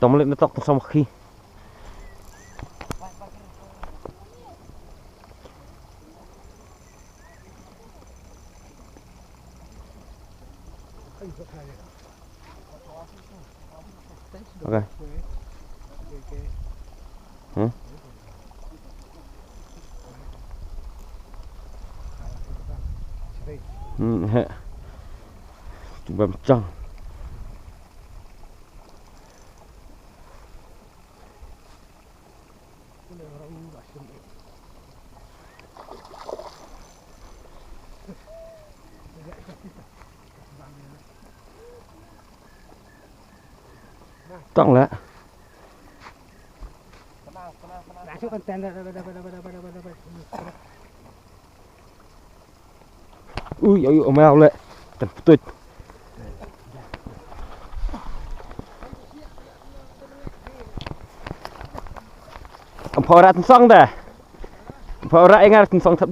tông lên nó tóc xong khi ok hả chúng ta trongต้องแล้วอุ้ยเอาไม่เอาเลยแต่ตุยพอรัดซ่องแต่พอรัดเองรัดซ่องทับ